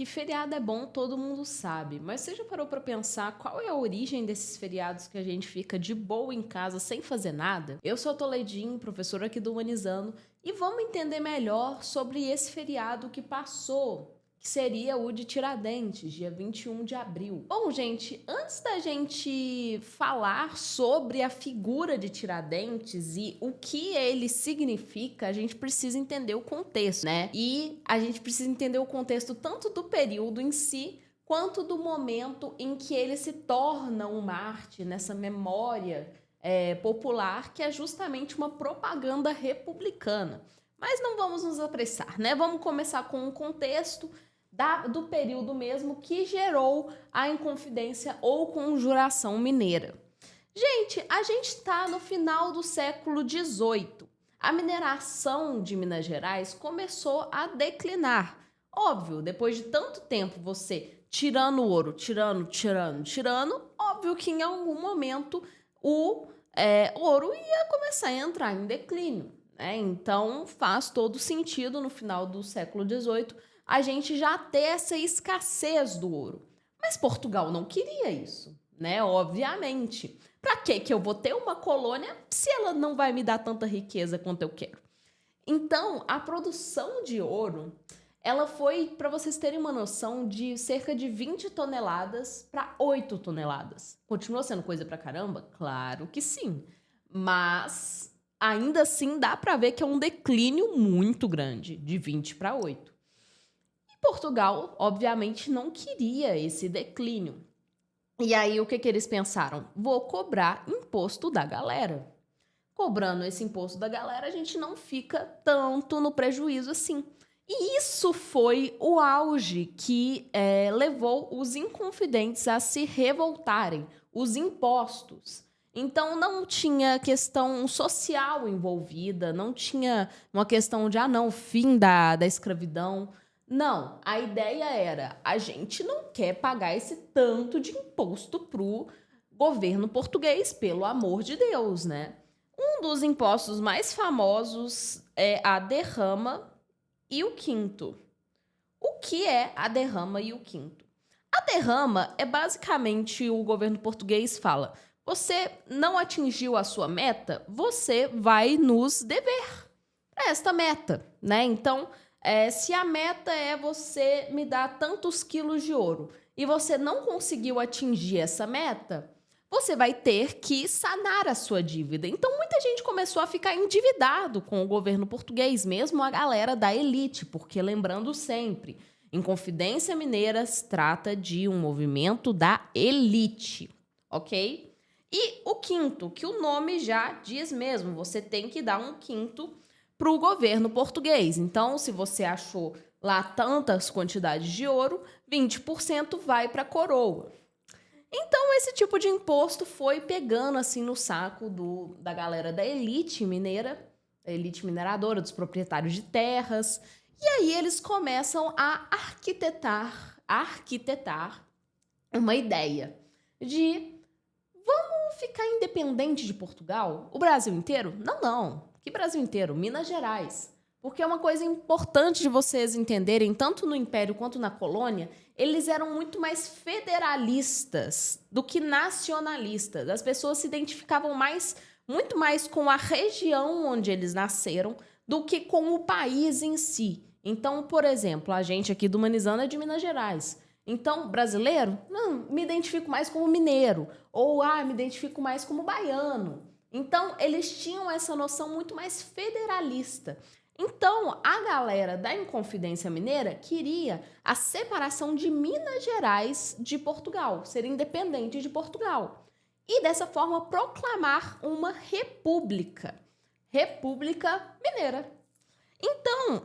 Que feriado é bom, todo mundo sabe, mas você já parou para pensar qual é a origem desses feriados que a gente fica de boa em casa sem fazer nada? Eu sou a Toledinho, professora aqui do Humanizando, e vamos entender melhor sobre esse feriado que passou, que seria o de Tiradentes, dia 21 de abril. Bom, gente, antes da gente falar sobre a figura de Tiradentes e o que ele significa, a gente precisa entender o contexto, né? E a gente precisa entender o contexto tanto do período em si, quanto do momento em que ele se torna um mártir nessa memória popular, que é justamente uma propaganda republicana. Mas não vamos nos apressar, né? Vamos começar com um contexto do período mesmo que gerou a Inconfidência ou Conjuração Mineira. Gente, a gente está no final do século XVIII. A mineração de Minas Gerais começou a declinar. Óbvio, depois de tanto tempo você tirando o ouro, tirando, óbvio que em algum momento o ouro ia começar a entrar em declínio, né? Então faz todo sentido no final do século XVIII a gente já ter essa escassez do ouro. Mas Portugal não queria isso, né? Obviamente. Para que eu vou ter uma colônia se ela não vai me dar tanta riqueza quanto eu quero? Então, a produção de ouro, ela foi, para vocês terem uma noção, de cerca de 20 toneladas para 8 toneladas. Continua sendo coisa pra caramba? Claro que sim. Mas ainda assim dá para ver que é um declínio muito grande, de 20 para 8. Portugal, obviamente, não queria esse declínio. E aí, o que eles pensaram? Vou cobrar imposto da galera. Cobrando esse imposto da galera, a gente não fica tanto no prejuízo assim. E isso foi o auge que levou os inconfidentes a se revoltarem, os impostos. Então, não tinha questão social envolvida, não tinha uma questão de, não, fim da escravidão. Não, a ideia era, a gente não quer pagar esse tanto de imposto pro governo português, pelo amor de Deus, né? Um dos impostos mais famosos é a derrama e o quinto. O que é a derrama e o quinto? A derrama é basicamente o governo português fala: você não atingiu a sua meta, você vai nos dever esta meta, né? Então, se a meta é você me dar tantos quilos de ouro e você não conseguiu atingir essa meta, você vai ter que sanar a sua dívida. Então, muita gente começou a ficar endividado com o governo português, mesmo a galera da elite, porque lembrando sempre, Inconfidência Mineira se trata de um movimento da elite, ok? E o quinto, que o nome já diz mesmo, você tem que dar um quinto para o governo português. Então, se você achou lá tantas quantidades de ouro, 20% vai para a coroa. Então, esse tipo de imposto foi pegando assim no saco da galera da elite mineira, da elite mineradora, dos proprietários de terras. E aí eles começam a arquitetar uma ideia de vamos ficar independente de Portugal? O Brasil inteiro? Não, não. Que Brasil inteiro? Minas Gerais. Porque é uma coisa importante de vocês entenderem, tanto no Império quanto na colônia, eles eram muito mais federalistas do que nacionalistas. As pessoas se identificavam muito mais com a região onde eles nasceram do que com o país em si. Então, por exemplo, a gente aqui do Humanizando é de Minas Gerais. Então, brasileiro? Não, me identifico mais como mineiro. Ou, me identifico mais como baiano. Então, eles tinham essa noção muito mais federalista. Então, a galera da Inconfidência Mineira queria a separação de Minas Gerais de Portugal, ser independente de Portugal. E, dessa forma, proclamar uma república. República Mineira. Então,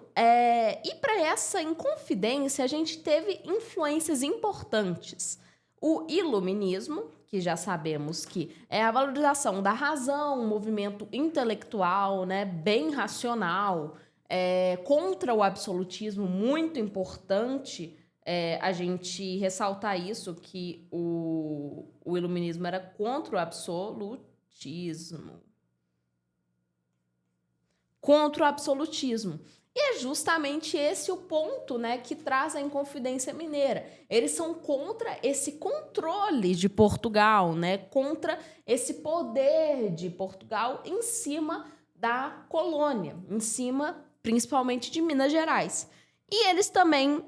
e para essa Inconfidência, a gente teve influências importantes. O iluminismo, que já sabemos que é a valorização da razão, um movimento intelectual, né, bem racional, contra o absolutismo, muito importante a gente ressaltar isso, que o iluminismo era contra o absolutismo. Contra o absolutismo. E é justamente esse o ponto, né, que traz a Inconfidência Mineira. Eles são contra esse controle de Portugal, né, contra esse poder de Portugal em cima da colônia, em cima principalmente de Minas Gerais. E eles também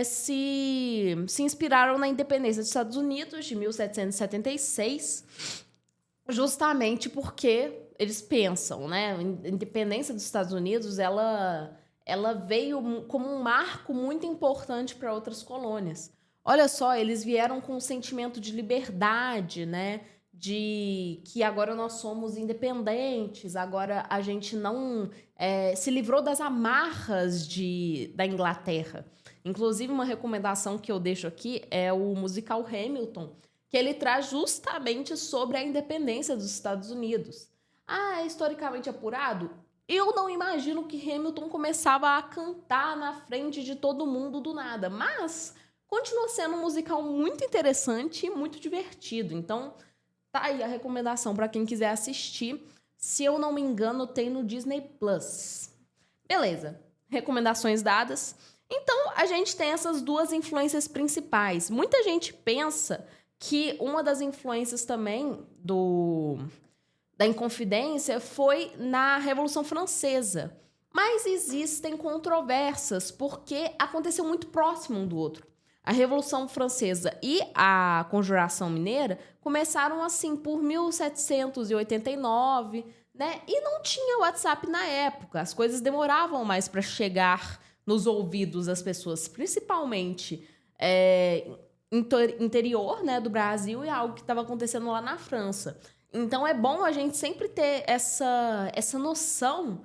se inspiraram na independência dos Estados Unidos de 1776, justamente porque eles pensam, né? A independência dos Estados Unidos, ela veio como um marco muito importante para outras colônias. Olha só, eles vieram com um sentimento de liberdade, né? De que agora nós somos independentes, agora a gente não se livrou das amarras da Inglaterra. Inclusive, uma recomendação que eu deixo aqui é o musical Hamilton, que ele traz justamente sobre a independência dos Estados Unidos. Ah, é historicamente apurado? Eu não imagino que Hamilton começava a cantar na frente de todo mundo do nada, mas continua sendo um musical muito interessante e muito divertido. Então, tá aí a recomendação para quem quiser assistir. Se eu não me engano, tem no Disney Plus. Beleza, recomendações dadas. Então, a gente tem essas duas influências principais. Muita gente pensa que uma das influências também da Inconfidência foi na Revolução Francesa. Mas existem controvérsias, porque aconteceu muito próximo um do outro. A Revolução Francesa e a Conjuração Mineira começaram assim por 1789, né? E não tinha WhatsApp na época. As coisas demoravam mais para chegar nos ouvidos das pessoas, principalmente interior, né, do Brasil, e algo que estava acontecendo lá na França. Então é bom a gente sempre ter essa noção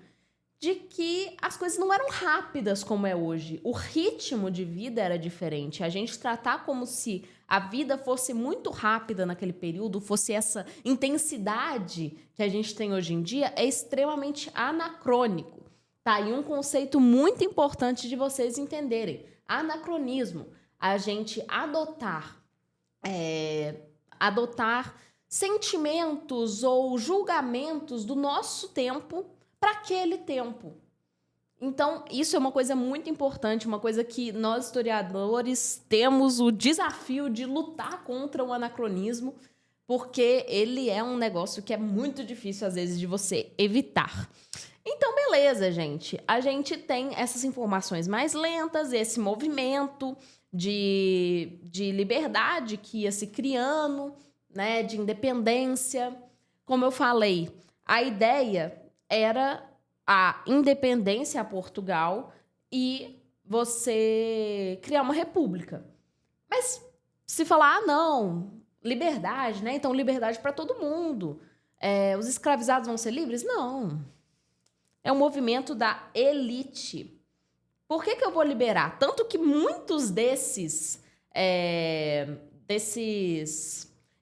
de que as coisas não eram rápidas como é hoje. O ritmo de vida era diferente. A gente tratar como se a vida fosse muito rápida naquele período, fosse essa intensidade que a gente tem hoje em dia, é extremamente anacrônico. Tá aí um conceito muito importante de vocês entenderem. Anacronismo. A gente adotar sentimentos ou julgamentos do nosso tempo para aquele tempo. Então, isso é uma coisa muito importante, uma coisa que nós, historiadores, temos o desafio de lutar contra o anacronismo, porque ele é um negócio que é muito difícil, às vezes, de você evitar. Então, beleza, gente. A gente tem essas informações mais lentas, esse movimento de liberdade que ia se criando, né, de independência. Como eu falei, a ideia era a independência a Portugal e você criar uma república. Mas se falar, não, liberdade, né? Então liberdade para todo mundo. Os escravizados vão ser livres? Não. É um movimento da elite. Por que eu vou liberar? Tanto que muitos desses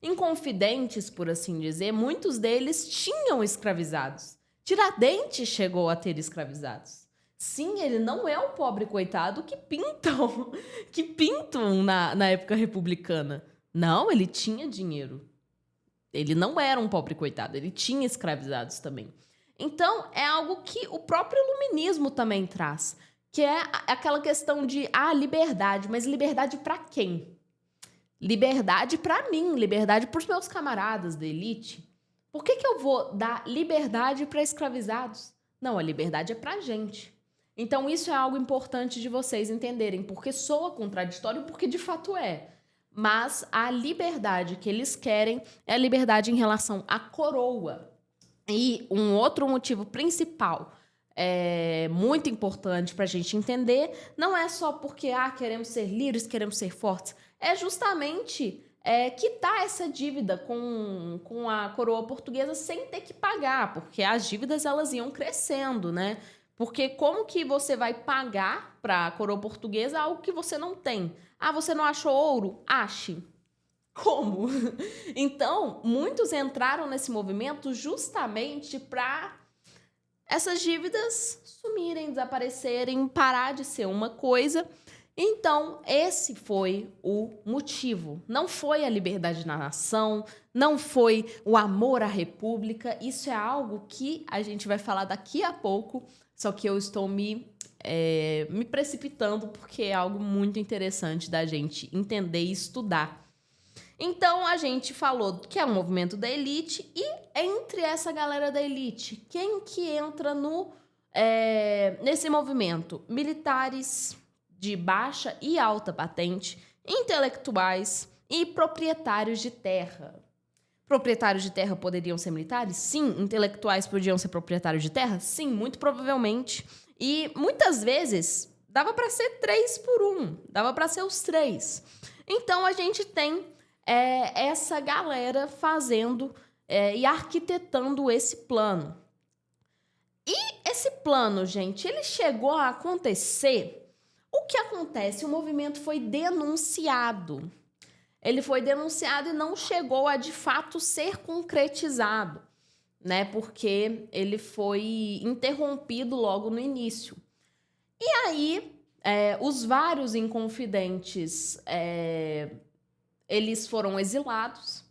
inconfidentes, por assim dizer, muitos deles tinham escravizados. Tiradentes chegou a ter escravizados. Sim, ele não é o pobre coitado que pintam na época republicana. Não, ele tinha dinheiro. Ele não era um pobre coitado, ele tinha escravizados também. Então, é algo que o próprio iluminismo também traz, que é aquela questão de liberdade, mas liberdade para quem? Liberdade para mim, liberdade para os meus camaradas da elite. Por que eu vou dar liberdade para escravizados? Não, a liberdade é para a gente. Então, isso é algo importante de vocês entenderem, porque soa contraditório, porque de fato é. Mas a liberdade que eles querem é a liberdade em relação à coroa. E um outro motivo principal, muito importante para a gente entender, não é só porque queremos ser livres, queremos ser fortes, é justamente quitar essa dívida com a coroa portuguesa sem ter que pagar, porque as dívidas elas iam crescendo, né? Porque como que você vai pagar para a coroa portuguesa algo que você não tem? Você não achou ouro? Ache. Como? Então, muitos entraram nesse movimento justamente para essas dívidas sumirem, desaparecerem, parar de ser uma coisa. Então, esse foi o motivo. Não foi a liberdade da nação, não foi o amor à república. Isso é algo que a gente vai falar daqui a pouco, só que eu estou me me precipitando, porque é algo muito interessante da gente entender e estudar. Então, a gente falou que é um movimento da elite, e entre essa galera da elite, quem que entra nesse movimento? Militares de baixa e alta patente, intelectuais e proprietários de terra. Proprietários de terra poderiam ser militares? Sim. Intelectuais podiam ser proprietários de terra? Sim, muito provavelmente. E muitas vezes dava para ser 3 por 1, dava para ser os 3. Então a gente tem essa galera fazendo e arquitetando esse plano. E esse plano, gente, ele chegou a acontecer. O que acontece? O movimento foi denunciado. Ele foi denunciado e não chegou a, de fato, ser concretizado, né? Porque ele foi interrompido logo no início. E aí, os vários inconfidentes, eles foram exilados,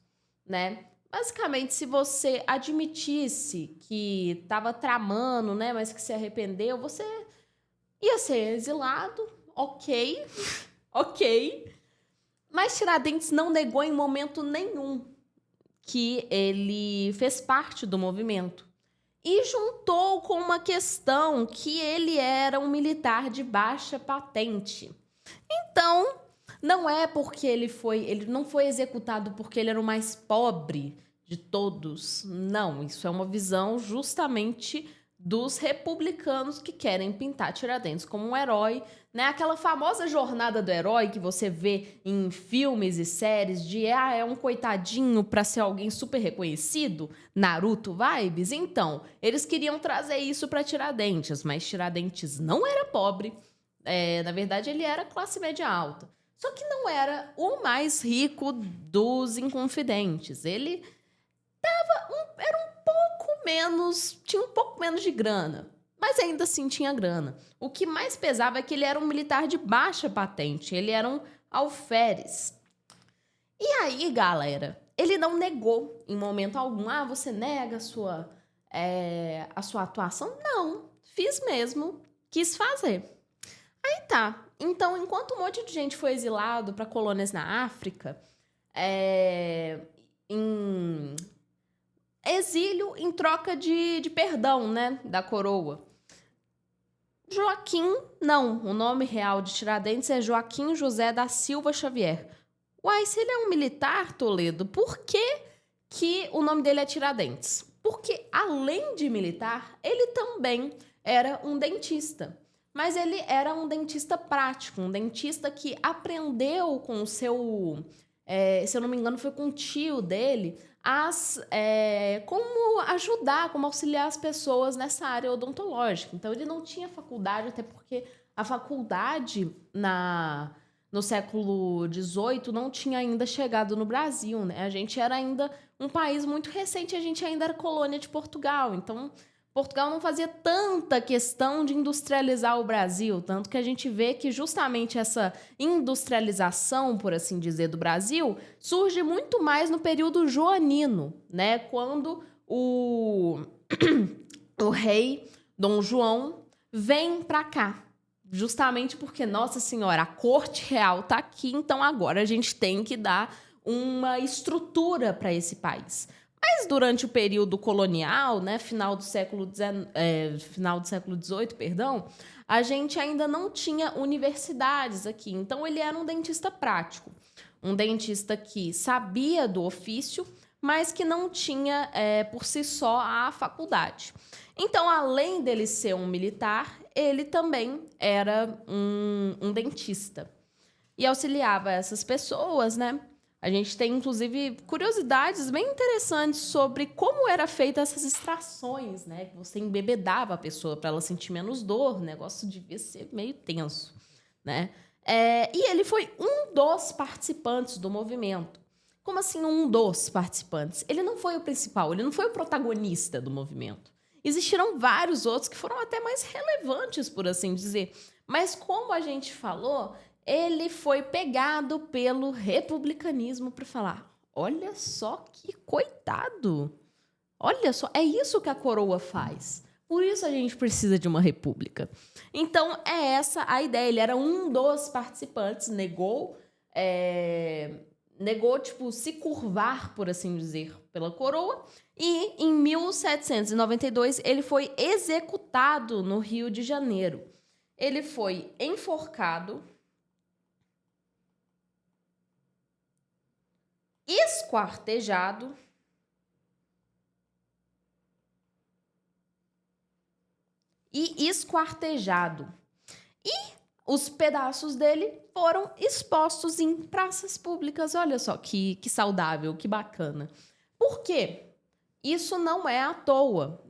né? Basicamente, se você admitisse que estava tramando, né, mas que se arrependeu, você ia ser exilado, ok, ok. Mas Tiradentes não negou em momento nenhum que ele fez parte do movimento. E juntou com uma questão que ele era um militar de baixa patente. Então, não é porque ele não foi executado porque ele era o mais pobre de todos. Não, isso é uma visão justamente dos republicanos que querem pintar Tiradentes como um herói, né? Aquela famosa jornada do herói que você vê em filmes e séries de é um coitadinho para ser alguém super reconhecido, Naruto vibes. Então, eles queriam trazer isso para Tiradentes, mas Tiradentes não era pobre. Na verdade, ele era classe média alta. Só que não era o mais rico dos inconfidentes. Ele tinha um pouco menos de grana, mas ainda assim tinha grana. O que mais pesava é que ele era um militar de baixa patente, ele era um alferes. E aí, galera, ele não negou em momento algum. Você nega a sua atuação? Não, fiz mesmo, quis fazer. Aí tá. Então, enquanto um monte de gente foi exilado para colônias na África, em exílio em troca de perdão, né, da coroa. Joaquim, não, o nome real de Tiradentes é Joaquim José da Silva Xavier. Uai, se ele é um militar, Toledo, por que o nome dele é Tiradentes? Porque, além de militar, ele também era um dentista. Mas ele era um dentista prático, um dentista que aprendeu com o seu... se eu não me engano, foi com o tio dele, como ajudar, como auxiliar as pessoas nessa área odontológica. Então, ele não tinha faculdade, até porque a faculdade no século XVIII não tinha ainda chegado no Brasil, né? A gente era ainda um país muito recente, a gente ainda era colônia de Portugal. Então, Portugal não fazia tanta questão de industrializar o Brasil, tanto que a gente vê que justamente essa industrialização, por assim dizer, do Brasil surge muito mais no período joanino, né? Quando o rei Dom João vem para cá. Justamente porque, nossa senhora, a corte real tá aqui, então agora a gente tem que dar uma estrutura para esse país. Mas durante o período colonial, né, final do século XVIII, perdão, a gente ainda não tinha universidades aqui. Então, ele era um dentista prático. Um dentista que sabia do ofício, mas que não tinha, por si só, a faculdade. Então, além dele ser um militar, ele também era um dentista. E auxiliava essas pessoas, né? A gente tem, inclusive, curiosidades bem interessantes sobre como era feita essas extrações, né? Que você embebedava a pessoa para ela sentir menos dor. O negócio devia ser meio tenso, né? E ele foi um dos participantes do movimento. Como assim um dos participantes? Ele não foi o principal, ele não foi o protagonista do movimento. Existiram vários outros que foram até mais relevantes, por assim dizer. Mas como a gente falou, ele foi pegado pelo republicanismo para falar: olha só que coitado, olha só, é isso que a coroa faz. Por isso a gente precisa de uma república. Então, é essa a ideia. Ele era um dos participantes, negou, tipo, se curvar, por assim dizer, pela coroa. E, em 1792, ele foi executado no Rio de Janeiro. Ele foi enforcado, esquartejado e esquartejado. E os pedaços dele foram expostos em praças públicas. Olha só que saudável, que bacana. Por quê? Isso não é à toa.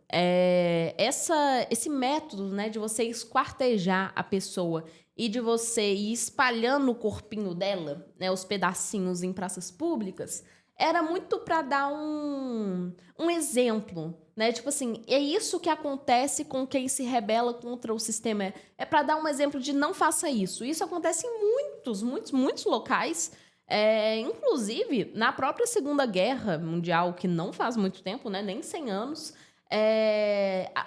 Esse método, né, de você esquartejar a pessoa e de você ir espalhando o corpinho dela, né, os pedacinhos em praças públicas, era muito para dar um exemplo, né? Tipo assim, é isso que acontece com quem se rebela contra o sistema. É para dar um exemplo de não faça isso. Isso acontece em muitos locais. Inclusive, na própria Segunda Guerra Mundial, que não faz muito tempo, né? Nem 100 anos,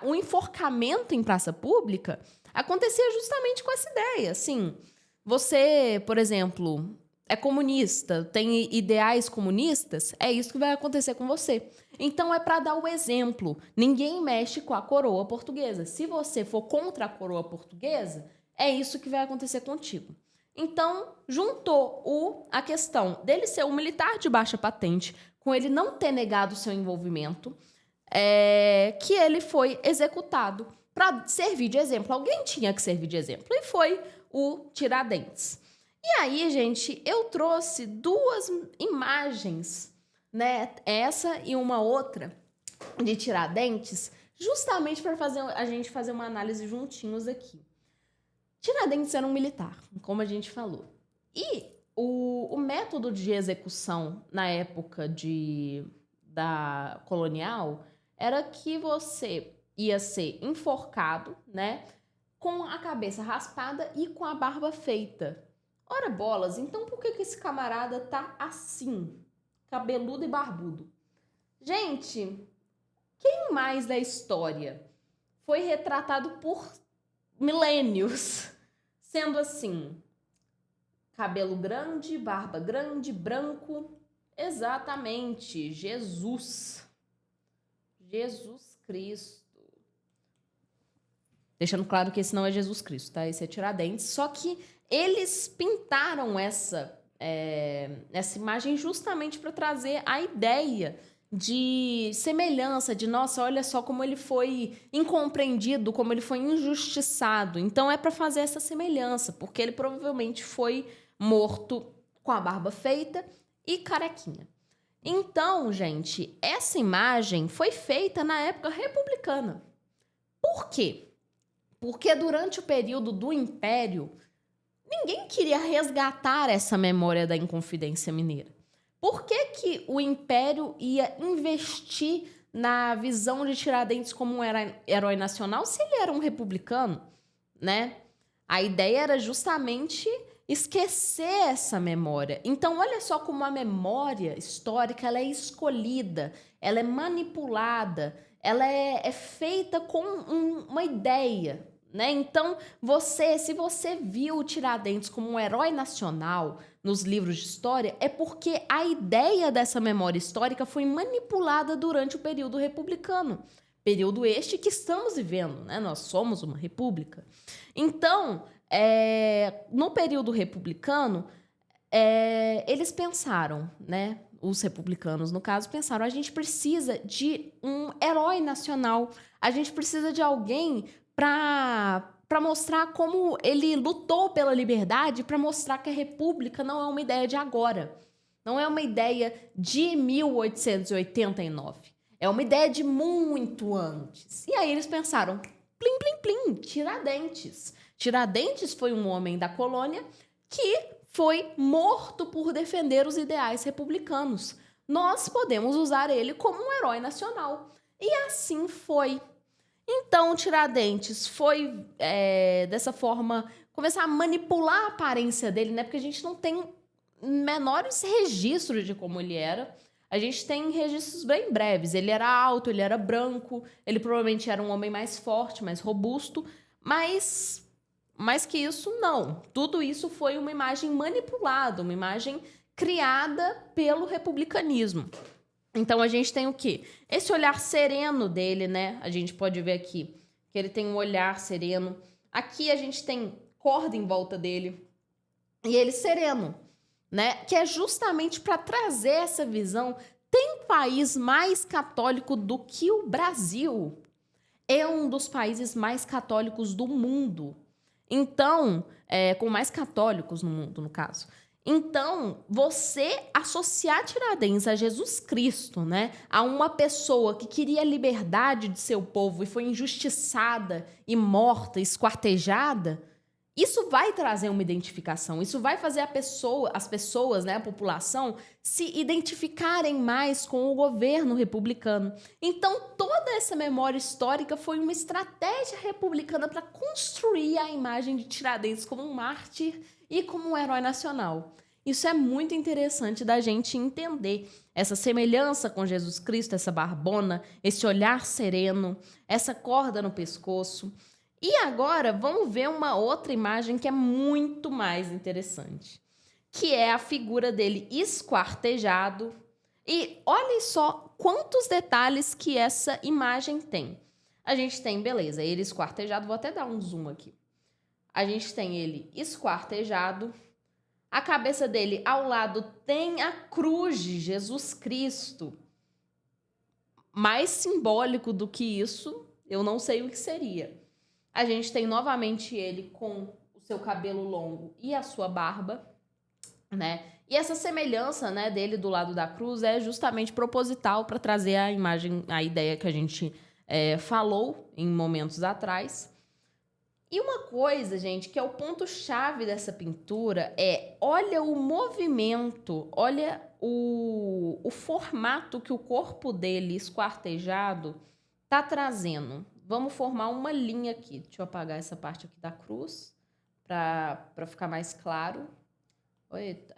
o enforcamento em praça pública acontecia justamente com essa ideia. Assim, você, por exemplo, é comunista, tem ideais comunistas, é isso que vai acontecer com você. Então, é para dar o exemplo. Ninguém mexe com a coroa portuguesa. Se você for contra a coroa portuguesa, é isso que vai acontecer contigo. Então, juntou a questão dele ser um militar de baixa patente, com ele não ter negado o seu envolvimento, que ele foi executado para servir de exemplo. Alguém tinha que servir de exemplo, e foi o Tiradentes. E aí, gente, eu trouxe duas imagens, né? Essa e uma outra de Tiradentes, justamente para a gente fazer uma análise juntinhos aqui. Tiradentes era um militar, como a gente falou. E o método de execução na época da colonial era que você ia ser enforcado, né? Com a cabeça raspada e com a barba feita. Ora bolas, então por que esse camarada tá assim, cabeludo e barbudo? Gente, quem mais da história foi retratado por milênios sendo assim? Cabelo grande, barba grande, branco. Exatamente, Jesus. Jesus Cristo. Deixando claro que esse não é Jesus Cristo, tá? Esse é Tiradentes. Só que eles pintaram essa imagem justamente para trazer a ideia de semelhança, de nossa, olha só como ele foi incompreendido, como ele foi injustiçado. Então é para fazer essa semelhança, porque ele provavelmente foi morto com a barba feita e carequinha. Então, gente, essa imagem foi feita na época republicana. Por quê? Porque durante o período do Império, ninguém queria resgatar essa memória da Inconfidência Mineira. Por que o Império ia investir na visão de Tiradentes como um herói nacional se ele era um republicano, né? A ideia era justamente esquecer essa memória. Então, olha só como a memória histórica ela é escolhida, ela é manipulada, ela é feita com uma ideia, né? Então, se você viu o Tiradentes como um herói nacional nos livros de história, é porque a ideia dessa memória histórica foi manipulada durante o período republicano. Período este que estamos vivendo, né? Nós somos uma república. Então, no período republicano, eles pensaram, né? Os republicanos, no caso, pensaram: a gente precisa de um herói nacional, a gente precisa de alguém para mostrar como ele lutou pela liberdade, para mostrar que a república não é uma ideia de agora, não é uma ideia de 1889, é uma ideia de muito antes. E aí eles pensaram: plim, plim, plim, Tiradentes. Tiradentes foi um homem da colônia que foi morto por defender os ideais republicanos. Nós podemos usar ele como um herói nacional. E assim foi. Então, Tiradentes foi, dessa forma, começar a manipular a aparência dele, né? Porque a gente não tem menores registros de como ele era. a gente tem registros bem breves. Ele era alto, ele era branco, ele provavelmente era um homem mais forte, mais robusto, mas mais que isso, não. Tudo isso foi uma imagem manipulada, uma imagem criada pelo republicanismo. Então, a gente tem o quê? Esse olhar sereno dele, né? A gente pode ver aqui que ele tem um olhar sereno. Aqui a gente tem corda em volta dele e ele sereno, né? Que é justamente para trazer essa visão. Tem país mais católico do que o Brasil? É um dos países mais católicos do mundo. Então, com mais católicos no mundo, no caso. Então, você associar Tiradentes a Jesus Cristo, né? A uma pessoa que queria a liberdade de seu povo e foi injustiçada e morta, esquartejada, isso vai trazer uma identificação, isso vai fazer as pessoas, né, a população, se identificarem mais com o governo republicano. Então, toda essa memória histórica foi uma estratégia republicana para construir a imagem de Tiradentes como um mártir e como um herói nacional. Isso é muito interessante da gente entender essa semelhança com Jesus Cristo, essa barbona, esse olhar sereno, essa corda no pescoço. E agora, vamos ver uma outra imagem que é muito mais interessante, que é a figura dele esquartejado. E olhem só quantos detalhes que essa imagem tem. A gente tem, beleza, ele esquartejado, vou até dar um zoom aqui. A gente tem ele esquartejado, a cabeça dele ao lado tem a cruz de Jesus Cristo. Mais simbólico do que isso, eu não sei o que seria. A gente tem novamente ele com o seu cabelo longo e a sua barba, né? E essa semelhança, né, dele do lado da cruz é justamente proposital para trazer a imagem, a ideia que a gente falou em momentos atrás. E uma coisa, gente, que é o ponto-chave dessa pintura olha o movimento, olha o formato que o corpo dele esquartejado tá trazendo. Vamos formar uma linha aqui. Deixa eu apagar essa parte aqui da cruz para ficar mais claro. Eita.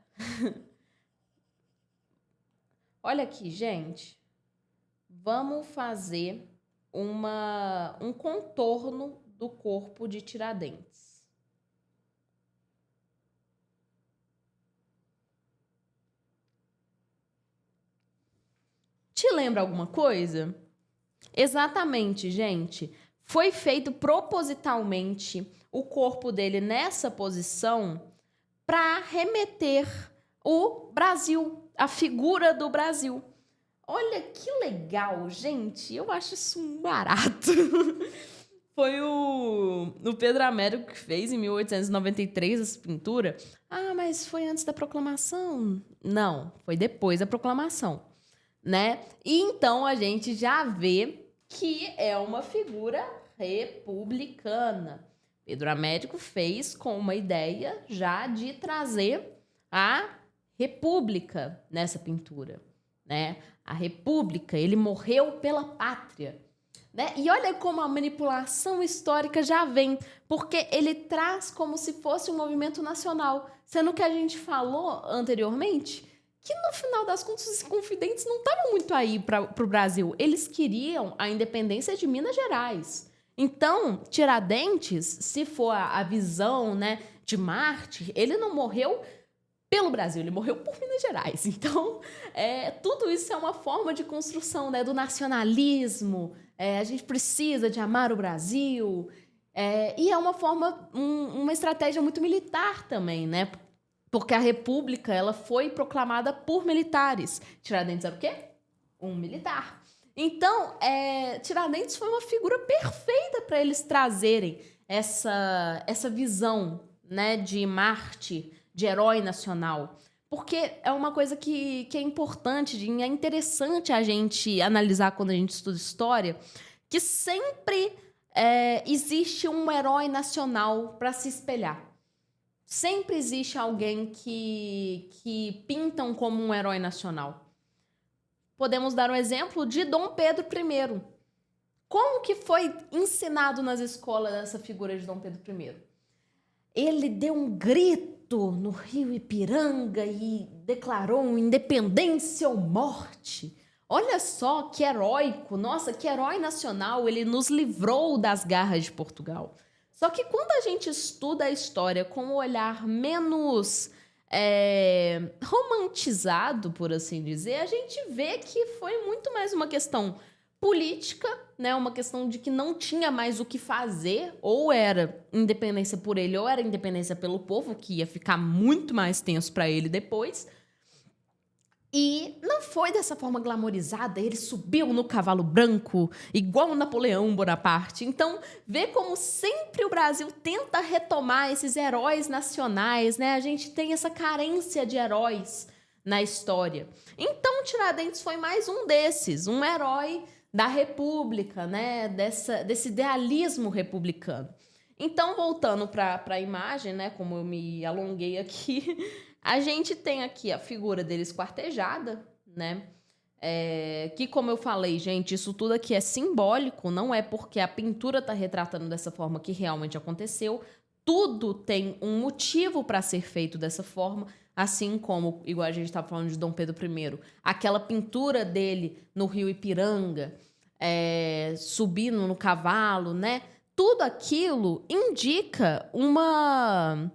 Olha aqui, gente. Vamos fazer um contorno do corpo de Tiradentes. Te lembra alguma coisa? Exatamente, gente. Foi feito propositalmente o corpo dele nessa posição para remeter o Brasil, a figura do Brasil. Olha que legal, gente. Eu acho isso um barato. Foi o Pedro Américo que fez em 1893 essa pintura. Ah, mas foi antes da proclamação? Não, foi depois da proclamação, né? E então a gente já vê que é uma figura republicana. Pedro Américo fez com uma ideia já de trazer a república nessa pintura, né? A república, ele morreu pela pátria, né? E olha como a manipulação histórica já vem, porque ele traz como se fosse um movimento nacional, sendo que a gente falou anteriormente que no final das contas os confidentes não estavam muito aí para o Brasil. Eles queriam a independência de Minas Gerais. Então, Tiradentes, se for a visão, né, de Marte, ele não morreu pelo Brasil, ele morreu por Minas Gerais. Então, tudo isso é uma forma de construção, né, do nacionalismo. A gente precisa de amar o Brasil. E é uma forma, uma estratégia muito militar também, né? Porque a República ela foi proclamada por militares. Tiradentes era o quê? Um militar. Então, Tiradentes foi uma figura perfeita para eles trazerem essa visão, né, de Marte, de herói nacional. Porque é uma coisa que é importante, é interessante a gente analisar quando a gente estuda história, que sempre existe um herói nacional para se espelhar. Sempre existe alguém que pintam como um herói nacional. Podemos dar um exemplo de Dom Pedro I. Como que foi ensinado nas escolas essa figura de Dom Pedro I? Ele deu um grito grito no Rio Ipiranga e declarou independência ou morte. Olha só que heróico, nossa, que herói nacional, ele nos livrou das garras de Portugal. Só que quando a gente estuda a história com um olhar menos romantizado, por assim dizer, a gente vê que foi muito mais uma questão política, né? Uma questão de que não tinha mais o que fazer, ou era independência por ele, ou era independência pelo povo, que ia ficar muito mais tenso para ele depois. E não foi dessa forma glamorizada, ele subiu no cavalo branco, igual Napoleão Bonaparte. Então, vê como sempre o Brasil tenta retomar esses heróis nacionais, né? A gente tem essa carência de heróis na história. Então, Tiradentes foi mais um desses, um herói da República, né? Desse idealismo republicano. Então, voltando para a imagem, né? Como eu me alonguei aqui, a gente tem aqui a figura dele esquartejada, né? Que, como eu falei, gente, isso tudo aqui é simbólico, não é porque a pintura está retratando dessa forma que realmente aconteceu. Tudo tem um motivo para ser feito dessa forma, assim como, igual a gente estava falando de Dom Pedro I, aquela pintura dele no Rio Ipiranga, subindo no cavalo, né? Tudo aquilo indica uma...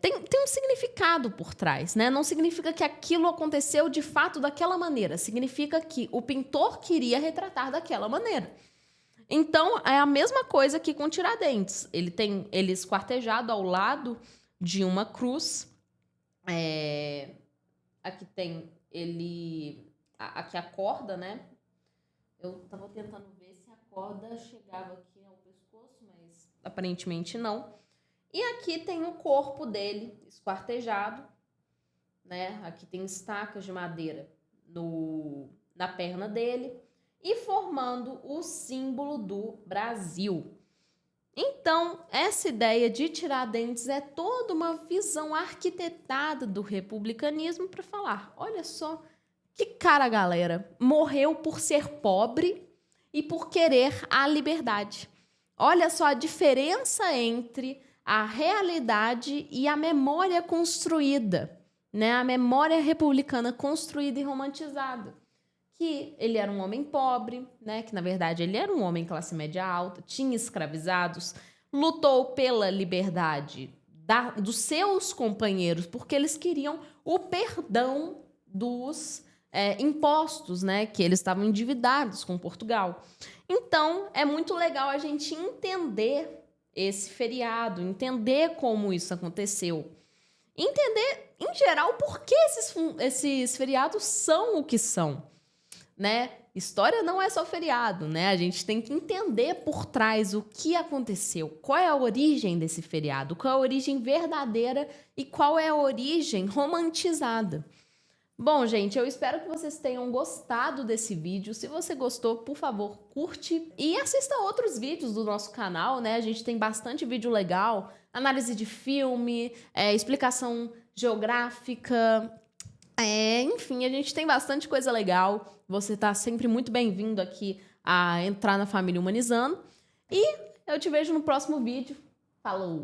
tem um significado por trás, né? Não significa que aquilo aconteceu de fato daquela maneira. Significa que o pintor queria retratar daquela maneira. Então, é a mesma coisa que com Tiradentes. Ele esquartejado ao lado de uma cruz. Aqui tem ele... Aqui a corda, né? Eu estava tentando ver se a corda chegava aqui ao pescoço, mas aparentemente não. E aqui tem o corpo dele esquartejado, né? Aqui tem estacas de madeira na perna dele e formando o símbolo do Brasil. Então, essa ideia de Tiradentes é toda uma visão arquitetada do republicanismo para falar, olha só, que cara, galera, morreu por ser pobre e por querer a liberdade. Olha só a diferença entre a realidade e a memória construída, né? A memória republicana construída e romantizada. Que ele era um homem pobre, né? Que na verdade ele era um homem classe média alta, tinha escravizados, lutou pela liberdade dos seus companheiros, porque eles queriam o perdão dos impostos, né? Que eles estavam endividados com Portugal. Então, é muito legal a gente entender esse feriado, entender como isso aconteceu. Entender, em geral, por que esses feriados são o que são, né? História não é só feriado, né? A gente tem que entender por trás o que aconteceu, qual é a origem desse feriado, qual é a origem verdadeira e qual é a origem romantizada. Bom, gente, eu espero que vocês tenham gostado desse vídeo. Se você gostou, por favor, curte e assista outros vídeos do nosso canal, né? A gente tem bastante vídeo legal, análise de filme, explicação geográfica, enfim, a gente tem bastante coisa legal. Você está sempre muito bem-vindo aqui a entrar na família Humanizando. E eu te vejo no próximo vídeo. Falou!